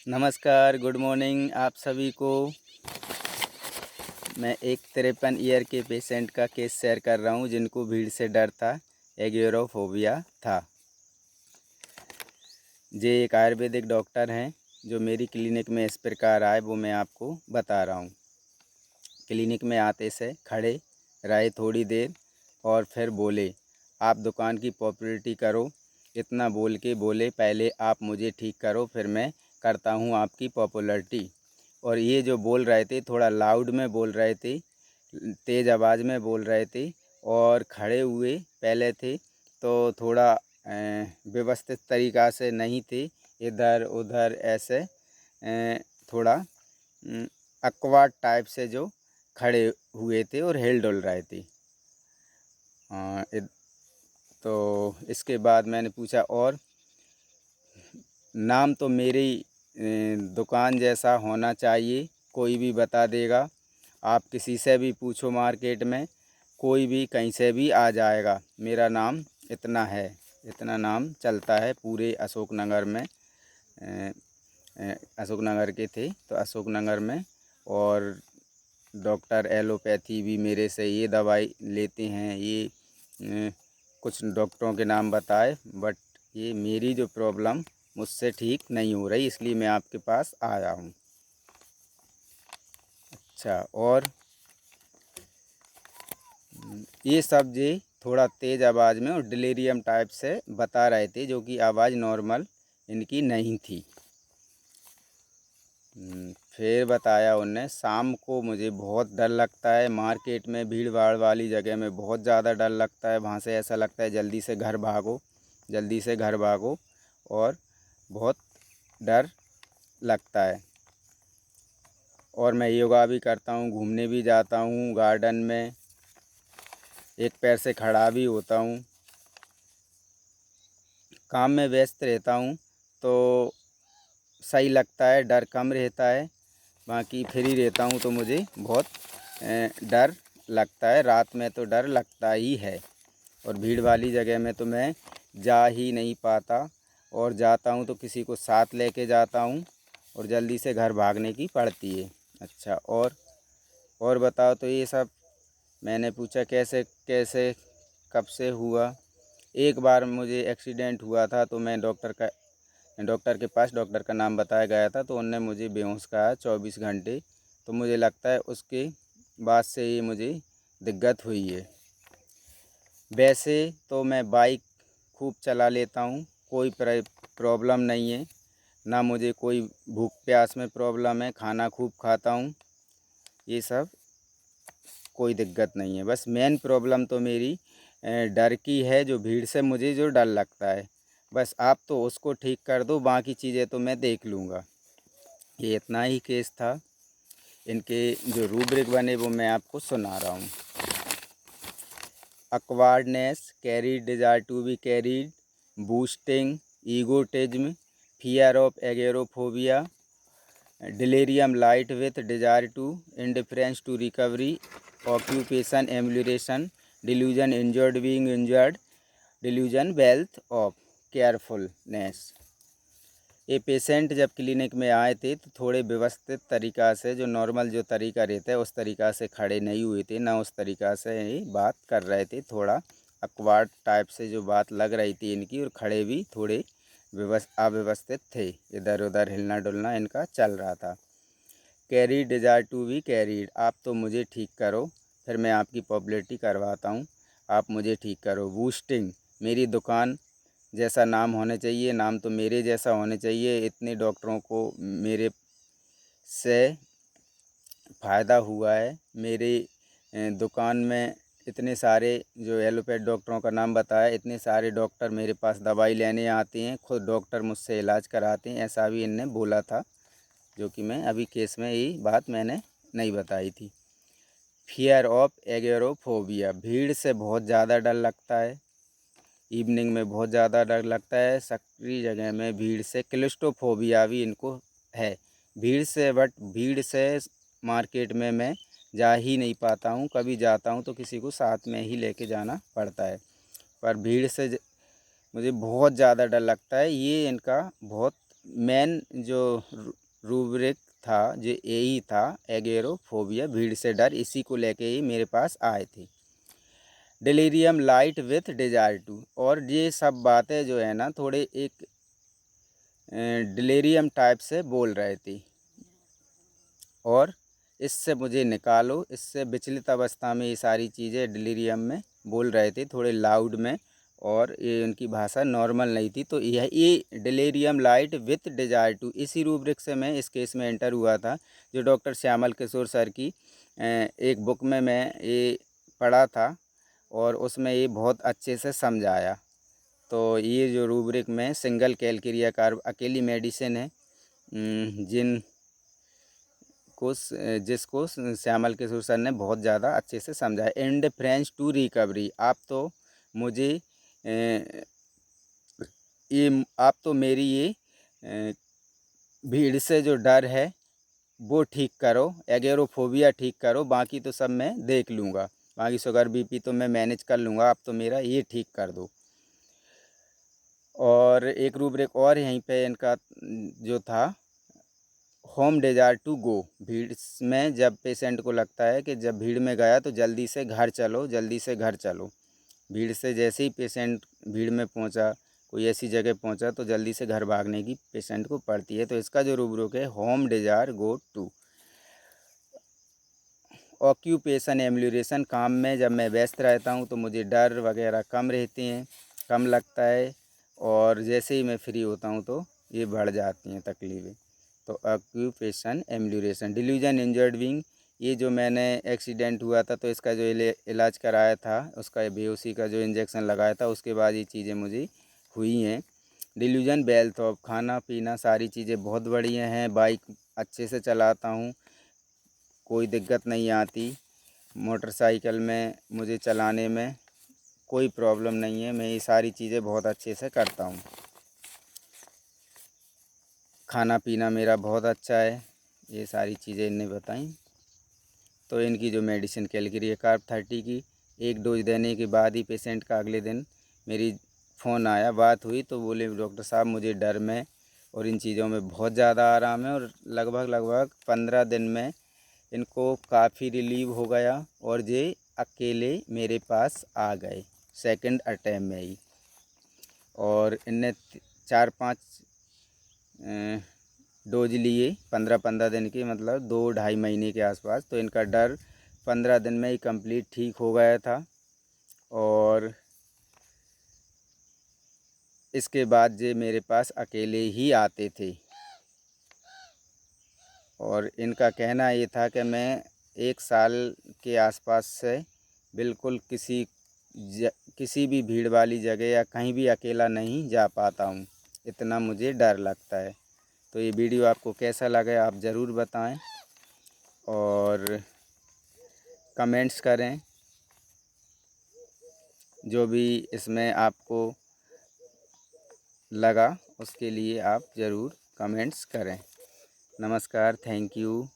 नमस्कार, good morning आप सभी को। मैं एक 53 ईयर के पेशेंट का केस शेयर कर रहा हूं जिनको भीड़ से डर था, एगोराफोबिया था। ये एक आयुर्वेदिक डॉक्टर हैं जो मेरी क्लिनिक में इस प्रकार आए वो मैं आपको बता रहा हूं। क्लिनिक में आते से खड़े रहे थोड़ी देर और फिर बोले, आप दुकान की पॉपुलैरिटी करो। इतना बोल के बोले, पहले आप मुझे ठीक करो फिर मैं करता हूँ आपकी पॉपुलैरिटी। और ये जो बोल रहे थे थोड़ा लाउड में बोल रहे थे, तेज़ आवाज़ में बोल रहे थे और खड़े हुए पहले थे तो थोड़ा व्यवस्थित तरीक़ा से नहीं थे, इधर उधर ऐसे थोड़ा अकवार्ड टाइप से जो खड़े हुए थे और हिल डुल रहे थे। तो इसके बाद मैंने पूछा, और नाम तो मेरी दुकान जैसा होना चाहिए, कोई भी बता देगा। आप किसी से भी पूछो मार्केट में, कोई भी कहीं से भी आ जाएगा, मेरा नाम इतना है, इतना नाम चलता है पूरे अशोक नगर में। अशोक नगर के थे तो अशोक नगर में। और डॉक्टर एलोपैथी भी मेरे से ये दवाई लेते हैं, ये कुछ डॉक्टरों के नाम बताए, बट ये मेरी जो प्रॉब्लम मुझसे ठीक नहीं हो रही, इसलिए मैं आपके पास आया हूँ। अच्छा, और ये सब जी थोड़ा तेज़ आवाज़ में और डिलीरियम टाइप से बता रहे थे, जो कि आवाज़ नॉर्मल इनकी नहीं थी। फिर बताया उनने, शाम को मुझे बहुत डर लगता है, मार्केट में भीड़ भाड़ वाली जगह में बहुत ज़्यादा डर लगता है, वहाँ से ऐसा लगता है जल्दी से घर भागो, जल्दी से घर भागो, और बहुत डर लगता है। और मैं योगा भी करता हूँ, घूमने भी जाता हूँ गार्डन में, एक पैर से खड़ा भी होता हूँ, काम में व्यस्त रहता हूँ तो सही लगता है, डर कम रहता है। बाकी फ्री रहता हूँ तो मुझे बहुत डर लगता है, रात में तो डर लगता ही है। और भीड़ वाली जगह में तो मैं जा ही नहीं पाता, और जाता हूँ तो किसी को साथ लेके जाता हूँ और जल्दी से घर भागने की पड़ती है। अच्छा, और बताओ। तो ये सब मैंने पूछा कैसे कैसे कब से हुआ। एक बार मुझे एक्सीडेंट हुआ था तो मैं डॉक्टर के पास, डॉक्टर का नाम बताया गया था तो उनने मुझे बेहोश कहा 24 घंटे। तो मुझे लगता है उसके बाद से ये मुझे दिक्कत हुई है। वैसे तो मैं बाइक खूब चला लेता हूँ, कोई प्रॉब्लम नहीं है, ना मुझे कोई भूख प्यास में प्रॉब्लम है, खाना खूब खाता हूँ, ये सब कोई दिक्कत नहीं है। बस मेन प्रॉब्लम तो मेरी डर की है, जो भीड़ से मुझे जो डर लगता है, बस आप तो उसको ठीक कर दो, बाकी चीज़ें तो मैं देख लूँगा। ये इतना ही केस था। इनके जो रूब्रिक बने वो मैं आपको सुना रहा हूँ। awkwardness, carried desire to be carried, boosting, egotism, fear of agoraphobia, delirium light with desire to, indifference to recovery, occupation emulation, delusion injured being injured, delusion wealth of carefulness। ये पेशेंट जब clinic में आए थे तो थोड़े व्यवस्थित तरीक़ा से, जो नॉर्मल जो तरीका रहता है उस तरीक़ा से खड़े नहीं हुए थे, ना उस तरीक़ा से ही बात कर रहे थे, थोड़ा अकवार्ड टाइप से जो बात लग रही थी इनकी, और खड़े भी थोड़े अव्यवस्थित थे, इधर उधर हिलना डुलना इनका चल रहा था। Carry desire to be carried, आप तो मुझे ठीक करो फिर मैं आपकी पॉपुलैरिटी करवाता हूँ, आप मुझे ठीक करो। बूस्टिंग, मेरी दुकान जैसा नाम होने चाहिए, नाम तो मेरे जैसा होने चाहिए, इतने डॉक्टरों को मेरे से फ़ायदा हुआ है। मेरी दुकान में इतने सारे, जो एलोपैथ डॉक्टरों का नाम बताया, इतने सारे डॉक्टर मेरे पास दवाई लेने आते हैं, खुद डॉक्टर मुझसे इलाज कराते हैं, ऐसा भी इनने बोला था, जो कि मैं अभी केस में यही बात मैंने नहीं बताई थी। फियर ऑफ एगोराफोबिया, भीड़ से बहुत ज़्यादा डर लगता है, इवनिंग में बहुत ज़्यादा डर लगता है, सक्रिय जगह में भीड़ से। क्लिस्टोफोबिया भी इनको है भीड़ से, बट भीड़ से मार्केट में मैं जा ही नहीं पाता हूँ, कभी जाता हूँ तो किसी को साथ में ही लेके जाना पड़ता है। पर भीड़ से मुझे बहुत ज़्यादा डर लगता है, ये इनका बहुत मेन जो रूब्रिक था जो यही था, एगोरोफोबिया, भीड़ से डर, इसी को लेके ही मेरे पास आए थे। Delirium light with desire to, और ये सब बातें जो है ना थोड़े एक डिलीरियम टाइप से बोल रहे थे, और इससे मुझे निकालो, इससे विचलित अवस्था में ये सारी चीज़ें डिलीरियम में बोल रहे थे, थोड़े लाउड में, और ये उनकी भाषा नॉर्मल नहीं थी। तो ये delirium light with desire to, इसी रूब्रिक से मैं इस केस में एंटर हुआ था, जो डॉक्टर श्यामल किशोर सर की एक बुक में मैं ये पढ़ा था, और उसमें ये बहुत अच्छे से समझाया। तो ये जो रूब्रिक में सिंगल कैलक्रिया कार्ब अकेली मेडिसिन है, जिसको श्यामल किशोर सर ने बहुत ज़्यादा अच्छे से समझाया। एंड फ्रेंच टू रिकवरी, मुझे अ, आप तो मेरी ये भीड़ से जो डर है वो ठीक करो, एगोरोफोबिया ठीक करो, बाकी तो सब मैं देख लूँगा, बाकी शुगर बीपी तो मैं मैनेज कर लूँगा, आप तो मेरा ये ठीक कर दो। और एक रूब्रिक और यहीं पे इनका जो था, होम डिज़ायर टू गो, भीड़ में जब पेशेंट को लगता है कि जब भीड़ में गया तो जल्दी से घर चलो, जल्दी से घर चलो, भीड़ से जैसे ही पेशेंट भीड़ में पहुंचा, कोई ऐसी जगह पहुंचा तो जल्दी से घर भागने की पेशेंट को पड़ती है। तो इसका जो रूब्रिक है, home desire go to. Occupation emulation, काम में जब मैं व्यस्त रहता हूं तो मुझे डर वगैरह कम रहते हैं, कम लगता है, और जैसे ही मैं फ्री होता हूं तो ये बढ़ जाती हैं तकलीफ़ें। तो occupation emulation. Delusion injured wing, ये जो मैंने एक्सीडेंट हुआ था तो इसका जो इलाज कराया था, उसका बेहोशी का जो इंजेक्शन लगाया था, उसके बाद ये चीज़ें मुझे हुई हैं। डिल्यूजन वेल्थ ऑफ, खाना पीना सारी चीज़ें बहुत बढ़िया हैं, बाइक अच्छे से चलाता हूँ, कोई दिक्कत नहीं आती, मोटरसाइकिल में मुझे चलाने में कोई प्रॉब्लम नहीं है, मैं ये सारी चीज़ें बहुत अच्छे से करता हूँ। खाना पीना मेरा बहुत अच्छा है, ये सारी चीज़ें इन्हें बताई। तो इनकी जो मेडिसिन कैलक्रिया कार्ब 30 की एक डोज देने के बाद ही पेशेंट का अगले दिन मेरी फ़ोन आया, बात हुई, तो बोले डॉक्टर साहब मुझे डर में और इन चीज़ों में बहुत ज़्यादा आराम है, और लगभग 15 दिन में इनको काफ़ी रिलीव हो गया, और ये अकेले मेरे पास आ गए सेकंड अटैम्प में ही। और इनने 4-5 डोज लिए 15-15 दिन की, मतलब 2-2.5 महीने के आसपास। तो इनका डर 15 दिन में ही कंप्लीट ठीक हो गया था, और इसके बाद ये मेरे पास अकेले ही आते थे। और इनका कहना ये था कि मैं 1 साल के आसपास से बिल्कुल किसी भी भीड़ वाली जगह या कहीं भी अकेला नहीं जा पाता हूँ, इतना मुझे डर लगता है। तो ये वीडियो आपको कैसा लगा आप ज़रूर बताएं, और कमेंट्स करें, जो भी इसमें आपको लगा उसके लिए आप ज़रूर कमेंट्स करें। नमस्कार, थैंक यू।